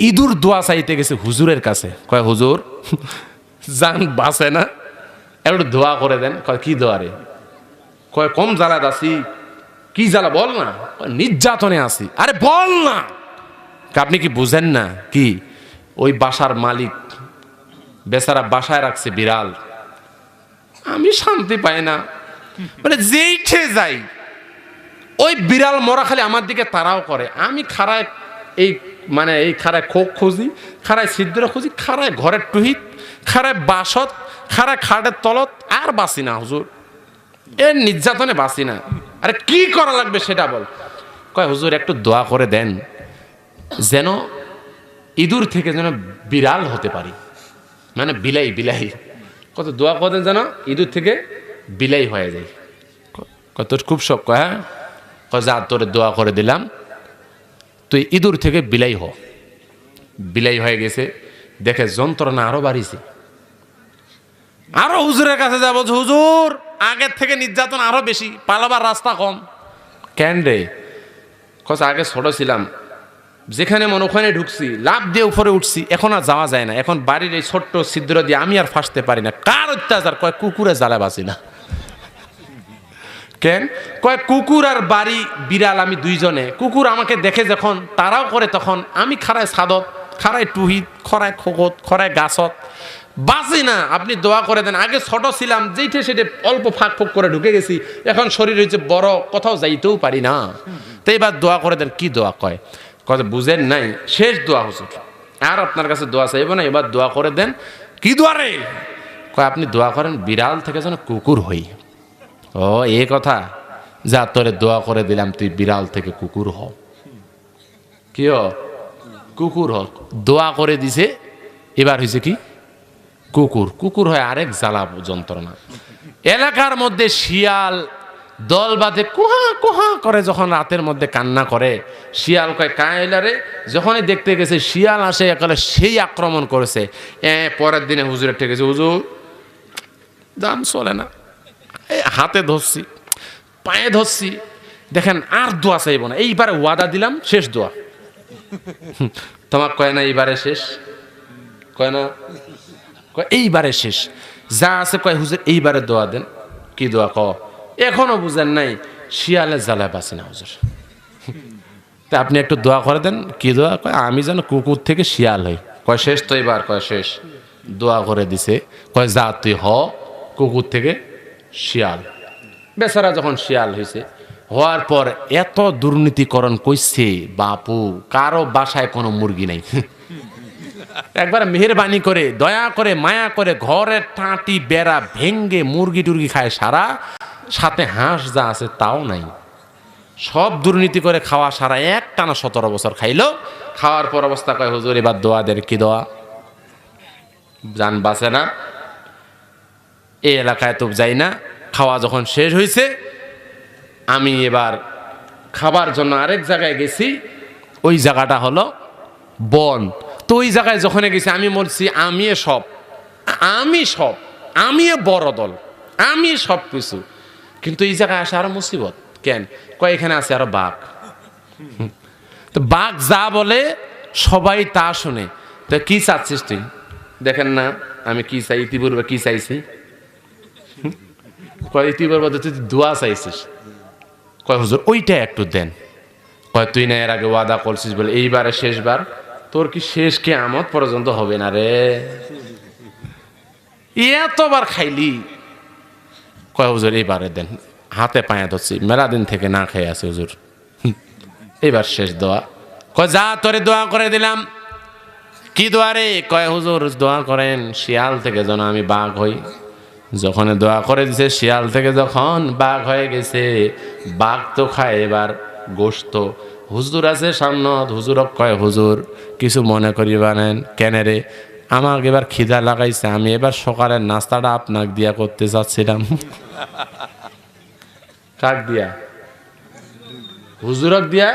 ইঁদুর দোয়া চাইতে গেছে হুজুরের কাছে, কয় হুজুর জান বাঁচে না, একটু দোয়া করে দেন। কয় কি দোয়া রে? কয় কম জ্বালাত আছি। কি জ্বালা বল না। নির্যাতনে আছি। আরে বল না। আপনি কি বুঝেন না কি ওই বাসার মালিক বেচারা বাসায় রাখছে বিড়াল, আমি শান্তি পাই না, মানে যেইঠে যাই ওই বিড়াল মরা খালি আমার দিকে তারাও করে, আমি খাড়ায় এই মানে এই খাড়ায় খোক খুঁজি, খাড়ায় ছিদ্র খুঁজি, খাড়ায় ঘরের টুহিত, খাড়ায় বাসত, খাড়ায় খাটের তলত, আর বাঁচি না হুজুর, এর নির্যাতনে বাঁচি না। আরে কি করা লাগবে সেটা বল। কয় হুজুর একটু দোয়া করে দেন যেন ইঁদুর থেকে যেন বিড়াল হতে পারি, মানে বিলাই বিলাই। কত দোয়া করে দেন যেন ইঁদুর থেকে বিলাই হয়ে যায়। কত খুব শখ। কয় হ্যাঁ, যা তোরে দোয়া করে দিলাম, তুই ইঁদুর থেকে বিলাই হ। বিলাই হয়ে গেছে, দেখে যন্ত্রণা আরো বাড়িছে। আরো হুজুরের কাছে যাবো, হুজুর আগের থেকে নির্যাতন আরো বেশি, পালাবার রাস্তা কম। কেন রে? কস আগে ছোট ছিলাম, যেখানে মন ওখানে ঢুকছি, লাভ দিয়ে উপরে উঠছি, এখন আর যাওয়া যায় না। এখন বাড়ির এই ছোট্ট ছিদ্র দিয়ে আমি আর ফাঁসতে পারি না। কার অত্যাচার? কয় কুকুরে জ্বালা বাঁচি না। কেন? কয় কুকুর আর বাড়ি বিড়াল আমি দুইজনে, কুকুর আমাকে দেখে যখন তারাও করে, তখন আমি খাড়ায় ছাদত, খাড়ায় টুহিত, খরায় খোকত, খরায় গাছত, বাঁচি না। আপনি দোয়া করে দেন। আগে ছোট ছিলাম, যেইটে সেটে অল্প ফাঁক ফোক করে ঢুকে গেছি, এখন শরীর হয়েছে বড়, কোথাও যাইতেও পারি না। তো এবার দোয়া করে দেন। কি দোয়া? কয় কথা বুঝেন নাই, শেষ দোয়া হুজুর, আর আপনার কাছে দোয়া চাইব না, এবার দোয়া করে দেন। কি দোয়া রে? কয় আপনি দোয়া করেন বিড়াল থেকে যেন কুকুর হই। ও এ কথা, যা তোরে দোয়া করে দিলাম, তুই বিড়াল থেকে কুকুর হ। কি হ? কুকুর হ। দোয়া করে দিছে, এবার হয়েছে কি কুকুর। কুকুর হয় আরেক জ্বালা যন্ত্রণা। এলাকার মধ্যে শিয়াল দল বাঁধে কুহা কুহা করে, যখন রাতের মধ্যে কান্না করে, শিয়াল কয় কায়লারে, যখনই দেখতে গেছে শিয়াল আসে একালে সেই আক্রমণ করেছে। পরের দিনে হুজুরের ঠেকেছে, হুজুর দাম চলে না, হাতে ধরছি, পায়ে ধরছি, দেখেন আর দোয়া চাইব না, এইবারে ওয়াদা দিলাম, শেষ দোয়া। তোমার কয় না এইবারে শেষ? কয় না এইবারে শেষ, যা আছে কয় হুজুর এইবারে দোয়া দেন। কি দোয়া? ক এখনো বুঝেন নাই, শিয়ালের জ্বালায় বাঁচি না হুজুর, তা আপনি একটু দোয়া করে দেন। কি দোয়া? কয় আমি যেন কুকুর থেকে শিয়াল হই। কয় শেষ তো এবার? কয় শেষ। দোয়া করে দিছে। কয় যা তুই হ কুকুর থেকে শিয়াল। বেচারা যখন শিয়াল হয়েছে, হওয়ার পর এত দুর্নীতিকরণ কইছে বাপু, কারো বাসায় কোনো মুরগি নাই। একবার মেহেরবানি করে, দয়া করে, মায়া করে ঘরের টাঁটি বেড়া ভেঙ্গে মুরগি টুরগি খায় সারা, সাথে হাঁস যা আছে তাও নাই। সব দুর্নীতি করে খাওয়া সারা, এক টানা 17 বছর খাইলো। খাওয়ার পর অবস্থা কয় হুজুর এবার দোয়া দেন। কি দোয়া? জান বাঁচে না, এই এলাকায় তো যাই না। খাওয়া যখন শেষ হয়েছে, আমি এবার খাবার জন্য আরেক জায়গায় গেছি। ওই জায়গাটা হলো বন। তো ওই জায়গায় যখন গেছি, আমি বলছি আমি সব, আমি বড় দল, আমি সব কিছু। কিন্তু এই জায়গায় আসে আরো মুসিবত। কেন? কয় এখানে আছে আরো বাঘ। তো বাঘ যা বলে সবাই তা শুনে। তো কি চাচ্ছিস তুই? দেখেন না আমি কি চাই, ইতিপূর্বে কি চাইছি? কয় ইতিপূর্বে তুই দোয়া চাইছিস। কয় হুজুর ওইটা একটু দেন। কয় তুই না এর আগে ওয়াদা করছিস বলে এইবারে শেষবার। তোর কি শেষ কিয়ামত পর্যন্ত হবে না রে? এতবার খাইলি। কয় হুজুর এইবারে দেন। হাতে পায়ে ধরছি, মেলা দিন থেকে না খেয়ে আছে হুজুর, এইবার শেষ দোয়া। কয় যা তোরে দোয়া করে দিলাম। কি দোয়া রে? কয় হুজুর দোয়া করেন শিয়াল থেকে যেন আমি বাঘ হই। যখন দোয়া করে দিছে, শিয়াল থেকে যখন বাঘ হয়ে গেছে, বাঘ তো খায় এবার গোশত। হুজুর আছে সামনত, হুজুর কয় হুজুর কিছু মনে করি বানেন। কেন রে? আমাকে এবার খিদা লাগাইছে, আমি এবার সকালের নাস্তাটা আপনাকে দিয়া করতে চাচ্ছিলাম। কাক দিয়া? হুজুরক দিয়া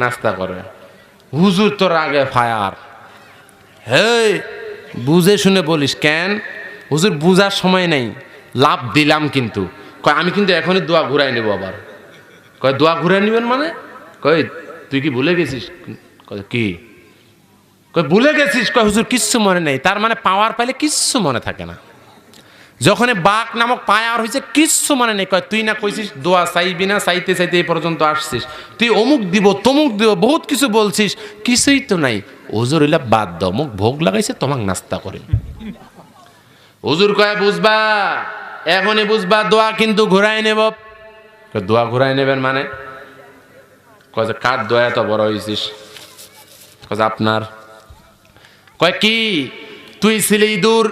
নাস্তা করে। হুজুর তোর আগে ফায়ার। হে বুঝে শুনে বলিস। কেন? হুজুর বুঝার সময় নেই, লাভ দিলাম কিন্তু। কয় আমি কিন্তু এখনই দোয়া ঘুরাই নেবো আবার। কয় দোয়া ঘুরাই নিবেন মানে? কয় তুই কি ভুলে গেছিস? কি? কই ভুলে গেছিস? কয় হুজুর কিচ্ছু মনে নেই। তার মানে পাওয়ার পাইলে কিচ্ছু মনে থাকে না। যখন বাঘ নামক পায়ার হয়েছে কিচ্ছু মনে নেই। কয় তুই না কইছিস দোয়া চাইবি না, চাইতে চাইতে এই পর্যন্ত আসছিস, তুই অমুক দিব তমুক দিব বহুত কিছু বলছিস, কিছুই তো নাই। হুজুর হইলা বাদ দাও, মুখ ভোগ লাগাইছে তোমাক নাস্তা করে। হুজুর কয় বুঝবা, এখনই বুঝবা, দোয়া কিন্তু ঘুরাই নেব। দোয়া ঘুরাই নেবেন মানে? কয় যে কার দোয়া এত বড় হয়েছিস? কয় যে আপনার। কয় কি তুই ছিলি ইঁদুর,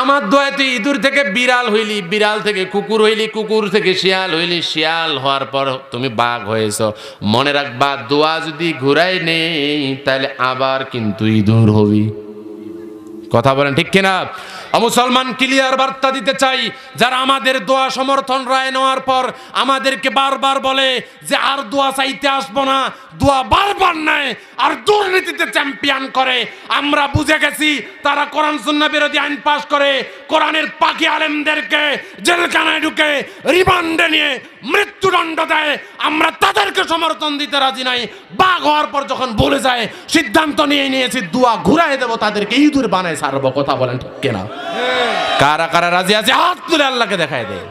আমার দোয়ায় তুই ইঁদুর থেকে বিড়াল হইলি, বিড়াল থেকে কুকুর হইলি, কুকুর থেকে শিয়াল হইলি, শিয়াল হওয়ার পর তুমি বাঘ হয়েছ। মনে রাখবা দোয়া যদি ঘুরাই নেই তাহলে আবার কিন্তু ইঁদুর হবি। কথা বলেন ঠিক কিনা? মুসলমান ক্লিয়ার বার্তা দিতে চাই, যারা আমাদের দোয়া সমর্থন রায় নেওয়ার পর আমাদেরকে বারবার বলে যে আর দোয়া চাইতে আসবো না, দোয়া বারবার নেয় আর দুর্নীতিতে চ্যাম্পিয়ন করে, আমরা বুঝে গেছি তারা কোরআন সুন্নাহ বিরোধী আইন পাশ করে কোরআনের পাকি আলেমদেরকে জেলখানায় ঢুকে রিমান্ডে নিয়ে মৃত্যুদণ্ড দেয়। আমরা তাদেরকে সমর্থন দিতে রাজি নাই। বাঘ হওয়ার পর যখন বলে যায় সিদ্ধান্ত নিয়ে নিয়েছি দোয়া ঘুরাই দেবো, তাদেরকে ইঁদুর বানায় ছাড়বো। কথা বলেন ঠিক কিনা? কারা কারা রাজি আছে হাত তুলে আল্লাহকে দেখায় দেয়।